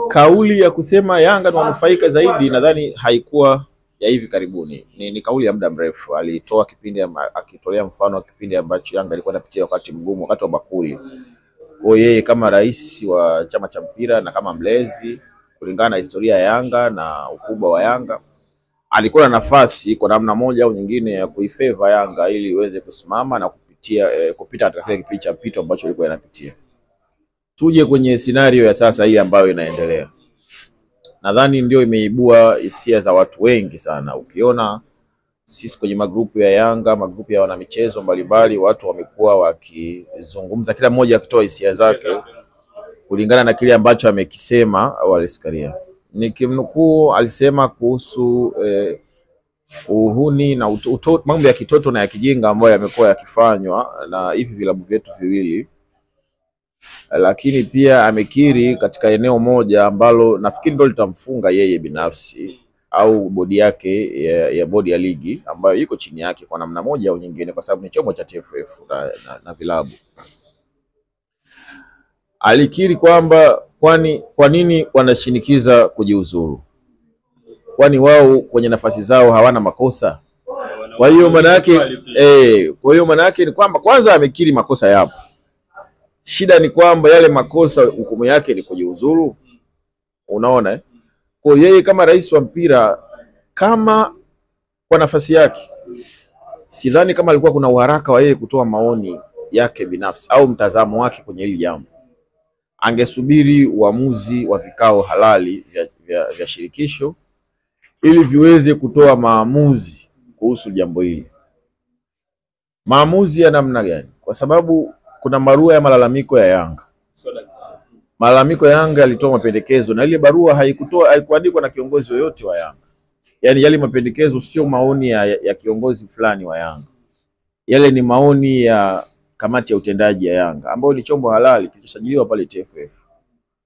Kauli ya kusema Yanga ni wanufaika zaidi nadhani haikuwa ya hivi karibuni. Ni kauli ya muda mrefu. Alitoa kipindi akitolea mfano kipindi ambacho Yanga ilikuwa inapitia wakati mgumu, wakati wa bakuli. Kwa yeye kama rais wa chama cha mpira na kama mlezi, kulingana na historia ya Yanga na ukubwa wa Yanga, alikuwa na nafasi kwa namna moja au nyingine ya kuifavor Yanga ili iweze kusimama na kupita katika kipindi cha mpito ambacho ilikuwa inapitia. Tuje kwenye scenario ya sasa hii ambayo inaendelea. Nadhani ndio imeibua hisia za watu wengi sana. Ukiona sisi kwenye magrupu ya Yanga, magrupu ya wanamichezo mbalimbali, watu wamekuwa wakizungumza, kila mmoja akitoa hisia zake kulingana na kile ambacho amekisema Wallace Karia. Nikimnukuu, alisema kuhusu uhuni na mambo ya kitoto na ya kijinga ambayo yamekuwa yakifanywa na hivi vilabu vyetu viwili. Lakini pia amekiri katika eneo moja ambalo nafikiri ndio litamfunga yeye binafsi au bodi yake ya bodi ya ligi ambayo iko chini yake kwa namna moja au nyingine, kwa sababu ni chombo cha TFF na vilabu. Alikiri kwamba kwa nini wanashinikiza kujiuzuru? Kwani wao kwenye nafasi zao hawana makosa? Kwa hiyo maana yake ni kwamba kwanza amekiri makosa yapo. Shida ni kwamba yale makosa hukumu yake ni kujiuzuru. Unaona Kwa yeye kama rais wa mpira, kama kwa nafasi yake, sidhani kama alikuwa kuna uharaka wa yeye kutoa maoni yake binafsi au mtazamo wake kwenye hili jambo. Angesubiri uamuzi wa vikao halali vya shirikisho ili viweze kutoa maamuzi kuhusu jambo hili. Maamuzi ya namna gani? Kwa sababu kuna barua ya malalamiko ya Yanga. Malalamiko ya Yanga yalitoa mapendekezo na ile barua haikuandikwa na kiongozi yoyote wa Yanga. Yaani yale mapendekezo sio maoni ya kiongozi fulani wa Yanga. Yale ni maoni ya kamati ya utendaji ya Yanga ambayo ni chombo halali kilichosajiliwa pale TFF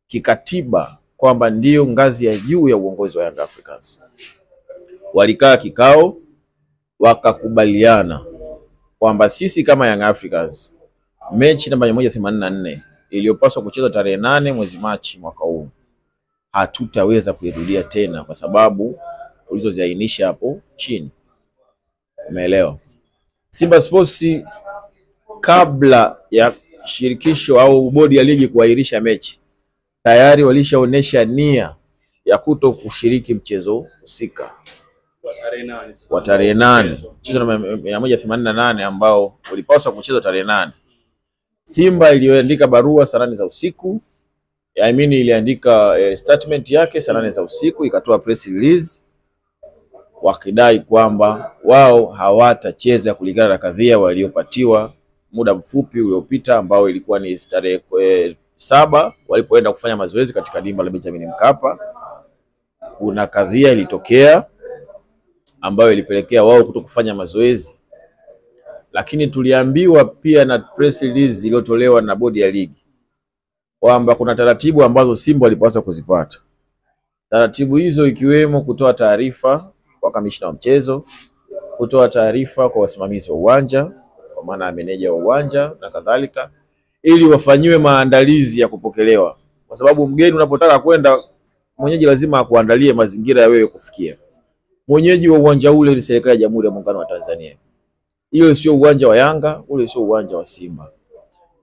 kikatiba kwamba ndio ngazi ya juu ya uongozi wa Young Africans. Walikaa kikao wakakubaliana kwamba sisi kama Young Africans mechi namba 184 iliyopaswa kuchezwa tarehe 8 mwezi Machi mwaka huu hatutaweza kuirudia tena kwa sababu tulizoziainisha hapo chini. Umeelewa? Simba Sports kabla ya shirikisho au bodi ya ligi kuahirisha mechi tayari walishaonesha nia ya kuto kushiriki mchezo husika wa tarehe 8 mchezo namba 188 ambao ulipaswa kuchezwa tarehe 8. Simba iliandika barua saa 8 za usiku, iliandika statement yake saa 8 za usiku, ikatoa press release wakidai kwamba wao hawatacheza kulingana na kadhia waliopatiwa muda mfupi uliopita ambao ilikuwa ni tarehe 7 walipoenda kufanya mazoezi katika dimba la Benjamin Mkapa. Kuna kadhia ilitokea ambayo ilipelekea wao kutokufanya mazoezi. Lakini tuliambiwa pia na press release iliyotolewa na bodi ya ligi kwamba kuna taratibu ambazo Simba walipaswa kuzipata. Taratibu hizo ikiwemo kutoa taarifa kwa kamishna wa mchezo, kutoa taarifa kwa wasimamizi wa uwanja, kwa maana meneja wa uwanja na kadhalika, ili wafanyiwe maandalizi ya kupokelewa. Kwa sababu mgeni unapotaka kwenda, mwenyeji lazima akuandalie mazingira ya wewe kufikia. Mwenyeji wa uwanja ule ni serikali ya Jamhuri ya Muungano wa Tanzania. Ile sio uwanja wa Yanga, ule sio uwanja wa Simba.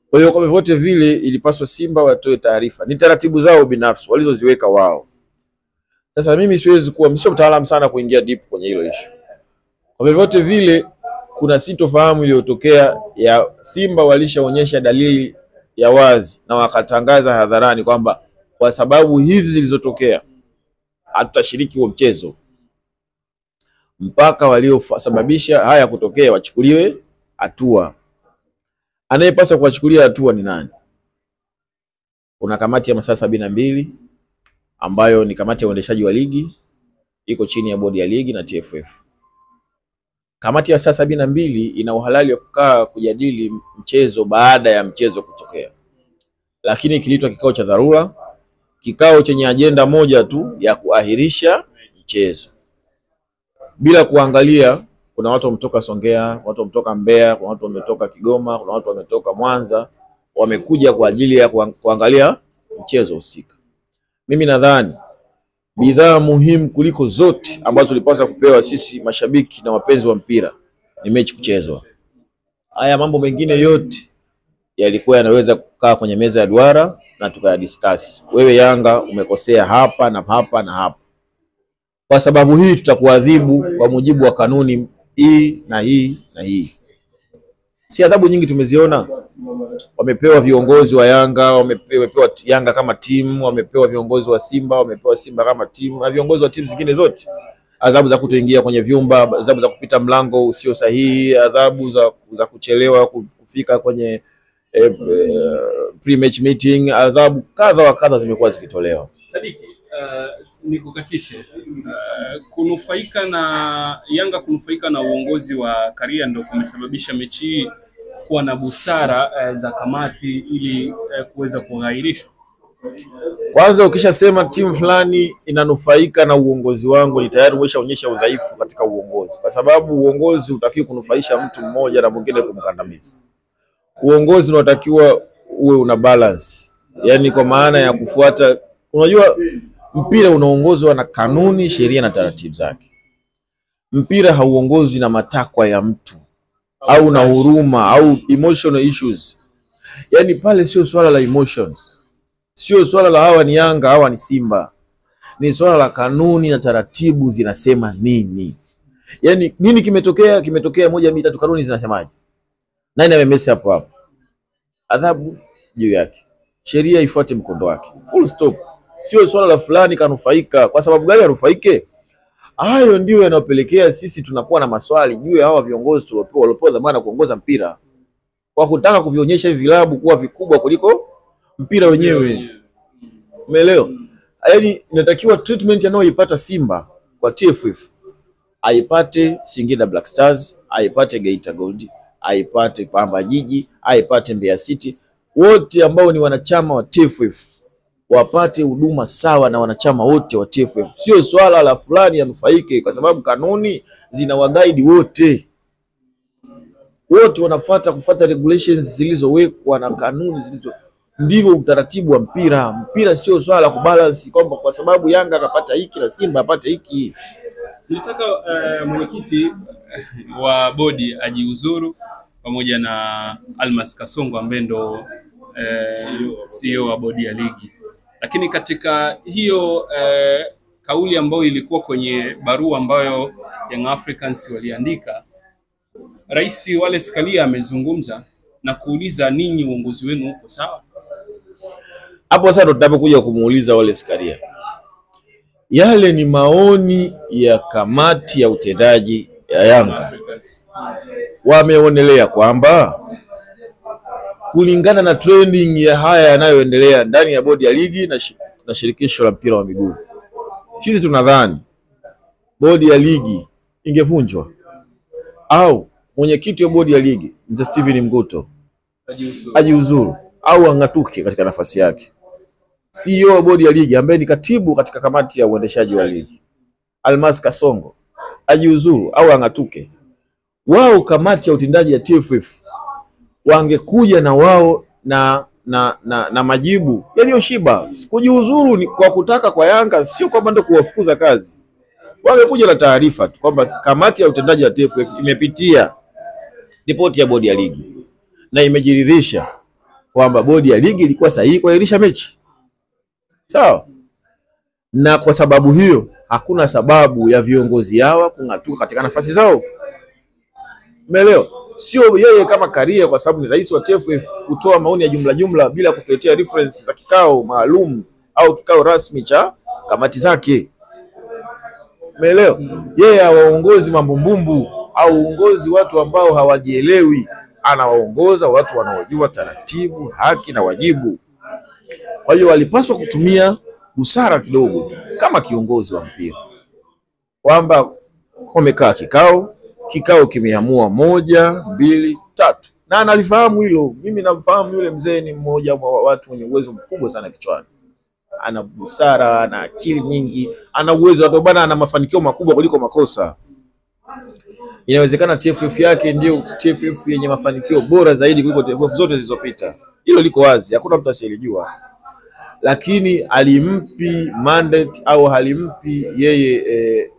Kwa hiyo kwa vyovyote vile ilipaswa Simba watoe taarifa. Ni taratibu zao binafsi walizoziweka wao. Sasa mimi siwezi kuwa sio mtaalamu sana kuingia deep kwenye hilo issue. Kwa vyovyote vile kuna sitofahamu iliyotokea ya Simba walishaonyesha dalili ya wazi na wakatangaza hadharani kwamba kwa sababu hizi zilizotokea hatutashiriki huo mchezo mpaka waliosababisha haya kutokea wachukuliwe hatua. Anayepaswa kuwachukulia hatua ni nani? Kuna kamati ya masaa 72 ambayo ni kamati ya uendeshaji wa ligi, iko chini ya bodi ya ligi na TFF. Kamati ya saa 72 ina uhalali wa kukaa kujadili mchezo baada ya mchezo kutokea. Lakini kiliitwa kikao cha dharura, kikao chenye ajenda moja tu ya kuahirisha mchezo. Bila kuangalia kuna watu wametoka Songea, watu wametoka Mbeya, kuna watu wametoka Kigoma, kuna watu wametoka Mwanza, wamekuja kwa ajili ya kuangalia mchezo husika. Mimi nadhani bidhaa muhimu kuliko zote ambazo tulipaswa kupewa sisi mashabiki na wapenzi wa mpira ni mechi kuchezwa. Haya mambo mengine yote yalikuwa yanaweza kukaa kwenye meza ya duara na tukayadiscuss. Wewe Yanga umekosea hapa na hapa na hapa. Kwa sababu hii tutakuadhibu kwa mujibu wa kanuni hii na hii na hii. Si adhabu nyingi tumeziona. Wamepewa viongozi wa Yanga, wamepewa Yanga kama timu, wamepewa viongozi wa Simba, wamepewa Simba kama timu, na viongozi wa timu zingine zote. Adhabu za kutoingia kwenye vyumba, adhabu za kupita mlango usio sahihi, adhabu za kuchelewa kufika kwenye pre-match meeting, adhabu kadha wa kadha zimekuwa zikitolewa. Sadiki, nikukatishe, kunufaika na Yanga kunufaika na uongozi wa Karia ndio kumesababisha mechi hii kuwa na busara za kamati ili kuweza kuhairishwa. Kwanza ukishasema timu fulani inanufaika na uongozi wangu, ni tayari umeshaonyesha udhaifu katika uongozi, kwa sababu uongozi utakiwa kunufaisha mtu mmoja na mwingine kumkandamiza. Uongozi unatakiwa uwe una balance, yani kwa maana ya kufuata. Unajua mpira unaongozwa na kanuni, sheria na taratibu zake. Mpira hauongozwi na matakwa ya mtu au na huruma au emotional issues. Yani pale sio swala la emotions, sio swala la hawa ni Yanga hawa ni Simba, ni swala la kanuni na taratibu zinasema nini. Yani nini kimetokea, 1 2 3, kanuni zinasemaje, nani amemesi hapo hapo, adhabu juu yake, sheria ifuate mkondo wake, full stop. Sio swala la fulani kanufaika. Kwa sababu gani anufaike? Hayo ndio yanayopelekea sisi tunakuwa na maswali juu ya hawa viongozi waliopewa dhamana kuongoza mpira, kwa kutaka kuvionyesha hivi vilabu kuwa vikubwa kuliko mpira wenyewe. Umeelewa? Yaani inatakiwa treatment anayoipata Simba kwa TFF aipate Singida Black Stars, aipate Geita Gold, aipate Pamba Jiji, aipate Mbeya City. Wote ambao ni wanachama wa TFF wapate huduma sawa na wanachama wote wa TFF. Sio swala la fulani anufaike, kwa sababu kanuni zinawaguide wote. Wote kufuata regulations zilizowekwa na kanuni zilizo. Ndivyo utaratibu wa mpira. Mpira sio swala la kubalance kwamba kwa sababu Yanga akapata hiki na Simba apate hiki. Nilitaka mwenyekiti wa bodi ajiuzuru pamoja na Almas Kasongo ambaye ndo CEO wa bodi ya ligi. Lakini katika hiyo kauli ambayo ilikuwa kwenye barua ambayo Young Africans waliandika, Rais Wallace Karia amezungumza na kuuliza ninyi uongozi wenu uko sawa? Hapo sasa tutapokuja kumuuliza Wallace Karia. Yale ni maoni ya kamati ya utendaji ya Yanga. Wameonelea kwamba kulingana na trending ya haya yanayoendelea ndani ya bodi ya ligi na shirikisho la mpira wa miguu, sisi tunadhani bodi ya ligi ingevunjwa au mwenyekiti wa bodi ya ligi Mzee Steven Mguto ajiuzuru au angatuke katika nafasi yake. CEO wa bodi ya ligi ambaye ni katibu katika kamati ya uendeshaji wa ligi Almas Kasongo ajiuzuru au angatuke. Wao kamati ya utendaji ya TFF wangekuja na wao na majibu yaliyoshiba. Kujiuzuru ni kwa kutaka kwa Yanga, sio kwamba ndio kuwafukuza kazi. Wangekuja na taarifa tu kwamba kamati ya utendaji ya TFF imepitia ripoti ya bodi ya ligi na imejiridhisha kwamba bodi ya ligi ilikuwa sahihi kuahirisha mechi. Sawa? Na kwa sababu hiyo hakuna sababu ya viongozi hawa kung'atuka katika nafasi zao. Umeelewa? Sio yeye kama Karia kwa sababu ni rais wa TFF kutoa maoni ya jumla bila kutuletea reference za kikao maalum au kikao rasmi cha kamati zake. Umeelewa? Yeye hawaongozi mambumbumbu au uongozi watu ambao hawajielewi. Anawaongoza watu wanaojua taratibu, haki na wajibu. Kwa hiyo walipaswa kutumia busara kidogo tu kama kiongozi wa mpira, kwamba wamekaa kikao kimeamua 1 2 3, na analifahamu hilo. Mimi namfahamu yule mzee, ni mmoja wa watu wenye uwezo mkubwa sana kichwani. Ana busara, ana akili nyingi, ana uwezo hata bwana, ana mafanikio makubwa kuliko makosa. Inawezekana TFF yake ndio TFF yenye mafanikio bora zaidi kuliko TFF zote zilizopita. Hilo liko wazi, hakuna mtu asiyelijua. lakini alimpi mandate au halimpi yeye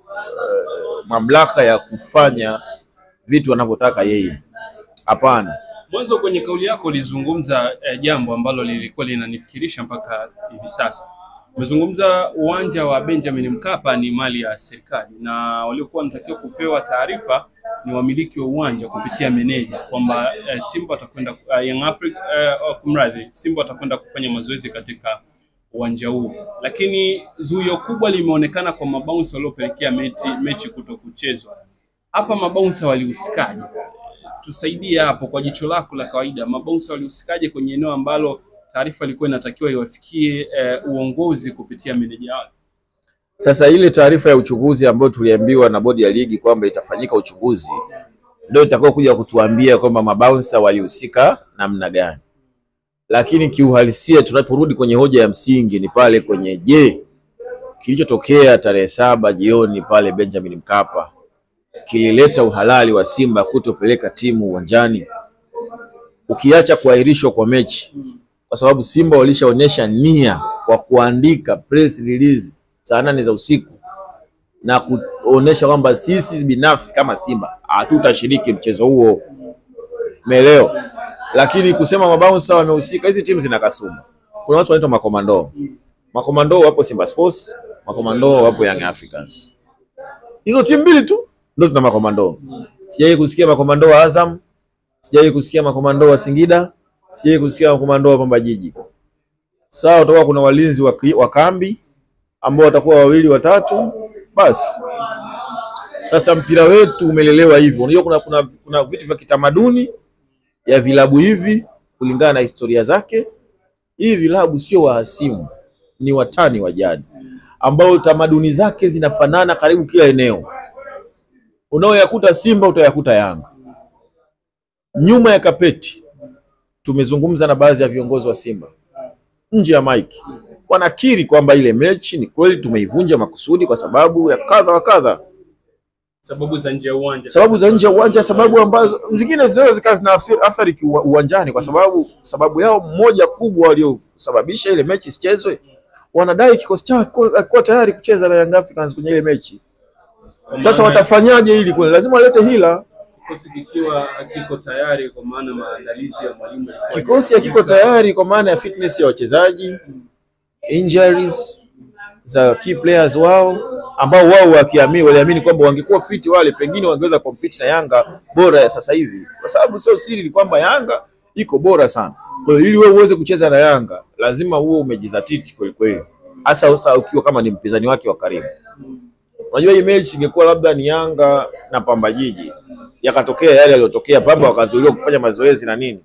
mamlaka ya kufanya vitu anavyotaka yeye. Hapana. Mwanzo kwenye kauli yako ulizungumza jambo ambalo lilikuwa linanifikirisha mpaka hivi sasa. Umezungumza uwanja wa Benjamin Mkapa ni mali ya serikali na waliokuwa wanatakiwa kupewa taarifa ni wamiliki wa uwanja kupitia meneja kwamba Simba atakwenda Young Africa Simba atakwenda kufanya mazoezi katika uwanja huu. Lakini zuio kubwa limeonekana kwa mabounce waliopelekea mechi kutokuchezwa. Hapa mabounce walihusikaje? Tusaidie hapo kwa jicho lako la kawaida. Mabounce walihusikaje kwenye eneo ambalo taarifa ilikuwa inatakiwa iwafikie uongozi kupitia meneja wao? Sasa ile taarifa ya uchunguzi ambayo tuliambiwa na bodi ya ligi kwamba itafanyika uchunguzi ndio itakao kuja kutuambia kwamba mabouncer walihusika namna gani. Lakini kiuhalisia tunaporudi kwenye hoja ya msingi ni pale kwenye kilichotokea tarehe 7 jioni pale Benjamin Mkapa kilileta uhalali wa Simba kutopeleka timu uwanjani, ukiacha kuahirishwa kwa mechi, kwa sababu Simba walishaonyesha nia kwa kuandika press release saa 8 za usiku na kuonesha kwamba sisi binafsi kama Simba hatutashiriki mchezo huo. Umeelewa? Lakini kusema mabouncer wamehusika, hizi timu zina kasumba. Kuna watu wanaitwa makomando. Makomando wapo Simba Sports, makomando wapo Young Africans. Hizo timu mbili tu ndio tuna makomando. Sijawahi kusikia makomando wa Azam, sijawahi kusikia makomando wa Singida, sijawahi kusikia makomando wa Pamba Jiji. Sawa, utakuwa kuna walinzi wa kambi ambao watakuwa 2 3 basi. Sasa mpira wetu umelelewa hivyo. Unajua kuna vitu vya kitamaduni ya vilabu hivi kulingana na historia zake. Hivi vilabu sio wahasimu, ni watani wa jadi ambao tamaduni zake zinafanana karibu kila eneo. Unaoyakuta Simba utayakuta Yanga. Nyuma ya kapeti tumezungumza na baadhi ya viongozi wa Simba nje ya mike, wanakiri kwamba ile mechi ni kweli tumeivunja makusudi kwa sababu ya kadha wa kadha. Sababu za nje ya uwanja. Sababu ambazo zingine zinaweza zikawa na athari uwanjani, kwa sababu yao moja kubwa waliosababisha ile mechi isichezwe, wanadai kikosi chao kwa tayari kucheza na Young Africans kwenye ile mechi. Sasa watafanyaje ili kwa lazima walete hila? Kikosi kikiwa hakiko tayari kwa maana maandalizi ya mwalimu. Kikosi hakiko tayari kwa maana ya fitness ya wachezaji, injuries za key players wao ambao wao waliamini kwamba wangekuwa fit wale pengine wangeweza compete na Yanga bora ya sasa hivi, kwa sababu sio siri ni kwamba Yanga iko bora sana. Kwa hiyo ili wewe uweze kucheza na Yanga lazima uwe umejidhatiti kweli kweli, hasa ukiwa kama ni mpinzani wake wa karibu. Unajua hii mechi ingekuwa labda ni Yanga na Pamba Jiji, yakatokea yale yaliyotokea, Pamba wakazuiliwa kufanya mazoezi na nini,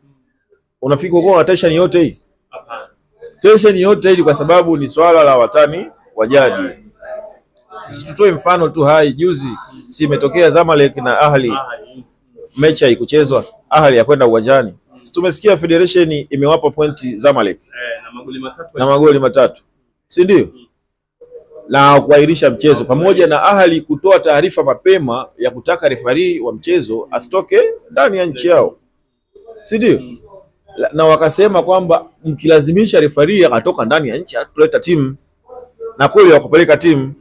unafikiri uko na tension yote hii? Hapana. Tension yote hii kwa sababu ni swala la watani wa jadi. Tutoe mfano tu hai, juzi si imetokea Zamalek na Ahli, mechi haikuchezwa, Ahli ya kwenda uwanjani. Tumesikia federation imewapa pointi Zamalek na magoli matatu, si ndio? Na kuahirisha mchezo pamoja na Ahli kutoa taarifa mapema ya kutaka referee wa mchezo asitoke ndani ya nchi yao, si ndio? Na wakasema kwamba mkilazimisha referee akatoka ndani ya nchi atuleta timu, na kweli wakapeleka timu.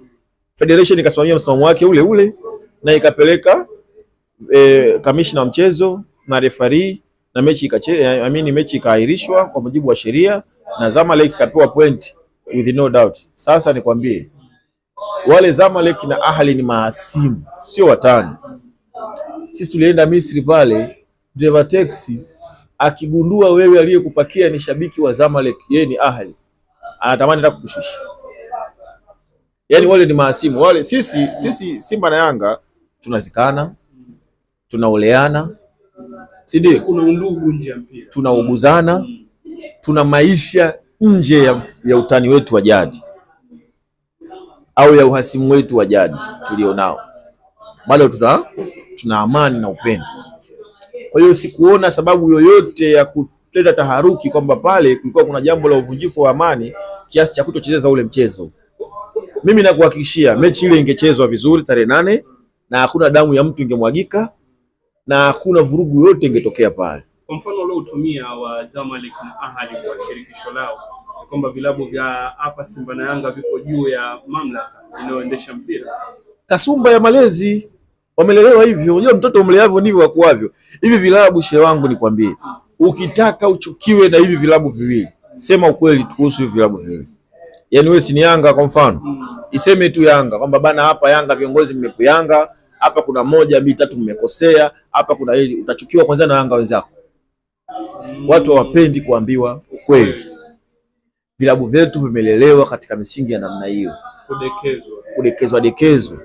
Federation ikasimamia msimamo wake ule ule na ikapeleka commissioner wa mchezo na referee na mechi ikaahirishwa kwa mujibu wa sheria na Zamalek ikapewa point with no doubt. Sasa nikwambie, wale Zamalek na Ahli ni mahasimu, sio watani. Sisi tulienda Misri pale, driver taxi akigundua wewe aliyekupakia ni shabiki wa Zamalek, yeye ni Ahli, anatamani hata kukushusha. Yaani wale ni mahasimu. Wale sisi Simba na Yanga tunazikana, tunaoleana, si ndio? Kuna undugu nje ya mpira, tunauguzana, tuna maisha nje ya utani wetu wa jadi au ya uhasimu wetu wa jadi tulionao. Bado tuna amani na upendo. Kwa hiyo sikuona sababu yoyote ya kuleta taharuki kwamba pale kulikuwa kuna jambo la uvunjifu wa amani kiasi cha kutocheza ule mchezo. Mimi nakuhakikishia mechi ile ingechezwa vizuri tarehe 8 na hakuna damu ya mtu ingemwagika na hakuna vurugu yote ingetokea pale. Kwa mfano leo utumia wa Zamalek na Ahli kwa shirikisho lao kwamba vilabu vya hapa Simba na Yanga viko juu ya mamlaka inayoendesha mpira? Kasumba ya malezi, wamelelewa hivyo. Unajua mtoto umleavyo ndivyo wakuavyo. Hivi vilabu shehe wangu nikwambie, ukitaka uchukiwe na hivi vilabu viwili, sema ukweli kuhusu hivi vilabu viwili. Yaani wewe si ni Yanga kwa mfano, iseme tu Yanga kwamba bana hapa Yanga viongozi mmepuyanga, hapa kuna 1 2 3 mmekosea, hapa kuna hili, utachukiwa kwanza na Yanga wenzako. Watu hawapendi kuambiwa ukweli. Vilabu vyetu vimelelewa katika misingi ya namna hiyo. Kudekezwa.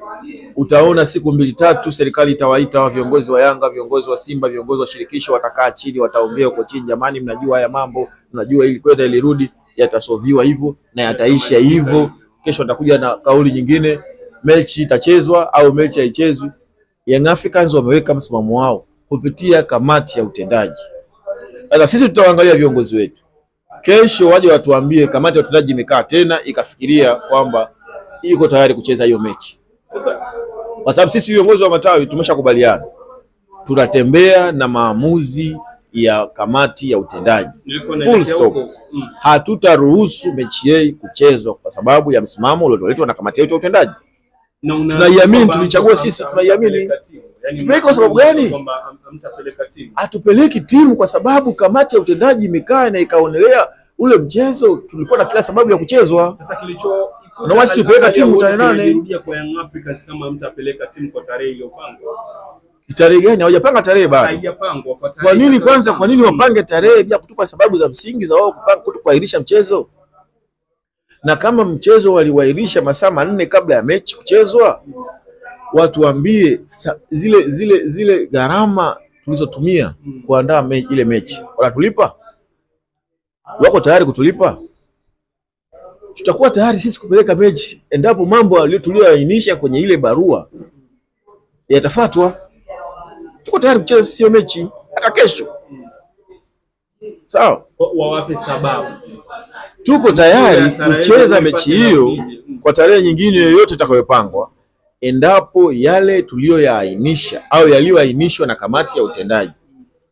Utaona siku 2 3 serikali itawaita wa viongozi wa Yanga, viongozi wa Simba, viongozi wa shirikisho, watakaa chini, wataongea huko chini, jamani mnajua haya mambo, mnajua ili kwenda ilirudi, yatasoviwa hivyo na yataisha hivyo. Kesho atakuja na kauli nyingine, mechi itachezwa au mechi haichezwi. Young Africans wameweka msimamo wao kupitia kamati ya utendaji. Sasa sisi tutaangalia viongozi wetu. Kesho waje watuambie kamati ya utendaji imekaa tena ikafikiria kwamba iko tayari kucheza hiyo mechi. Sasa kwa sababu sisi viongozi wa matawi tumeshakubaliana tunatembea na maamuzi ya kamati ya utendaji. Full stop. Hatutaruhusu mechi hii kuchezwa kwa sababu ya msimamo ulioletwa na kamati yetu ya utendaji. Tunaiamini, tulichagua sisi, tunaiamini. Tumeweka kwa sababu gani? Kwamba mtapeleka timu. Hatupeleki timu kwa sababu kamati ya utendaji imekaa na ikaonelea ule mchezo tulikuwa na kila sababu ya kuchezwa. Sasa kilicho na wasi tupeleka timu tarehe 8. Nirudia kwa Young Africans kama mtapeleka timu kwa tarehe iliyopangwa. Tarehe gani? Hawajapanga tarehe bado. Haijapangwa kwa tarehe. Kwa nini kwanza, kwa nini wapange tarehe bila kutupa sababu za msingi za wao kupanga kuahirisha mchezo? Na kama mchezo waliwairisha masaa 4 kabla ya mechi kuchezwa, watu waambie zile gharama tulizotumia kuandaa ile mechi wanatulipa? Wako tayari kutulipa? Tutakuwa tayari sisi kupeleka mechi endapo mambo tuliyoainisha kwenye ile barua yatafuatwa. Tuko tayari kucheza sio mechi hata kesho. Sawa? Wawape sababu. Tuko tayari kucheza mechi hiyo kwa tarehe nyingine yoyote itakayopangwa endapo yale tuliyoyaainisha au yaliyoainishwa na kamati ya utendaji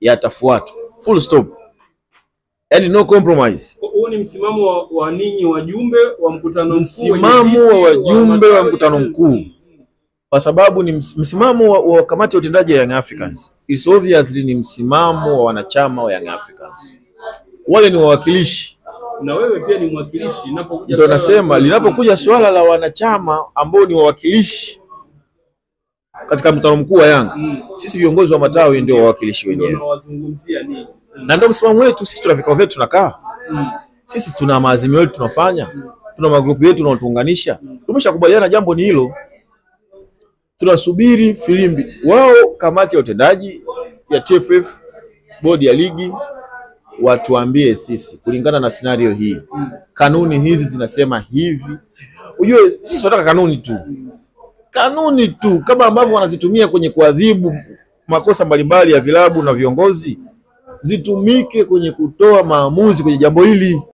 yatafuatwa. Full stop. Yaani no compromise. Huo ni msimamo wa ninyi wajumbe wa mkutano mkuu. Msimamo wa wajumbe wa mkutano mkuu. Kwa sababu ni msimamo wa kamati ya utendaji ya Young Africans. It's obviously ni msimamo wa wanachama wa Young Africans. Wale ni wawakilishi. Na wewe pia ni mwakilishi. Ndio nasema linapokuja swala la wanachama ambao ni wawakilishi katika mkutano mkuu wa Yanga, sisi viongozi wa matawi ndio wawakilishi wenyewe. Tunawazungumzia nini? Na ndio msimamo wetu. Sisi tuna vikao vyetu tunakaa. Sisi tuna maazimio yetu tunafanya. Tuna magrupu yetu tunaotuunganisha. Tumeshakubaliana jambo ni hilo. Tunasubiri filimbi. Wao kamati ya utendaji ya TFF, bodi ya ligi, watuambie sisi kulingana na scenario hii. Kanuni hizi zinasema hivi. Ujue sisi tunataka kanuni tu. Kanuni tu kama ambavyo wanazitumia kwenye kuadhibu makosa mbalimbali ya vilabu na viongozi, zitumike kwenye kutoa maamuzi kwenye jambo hili.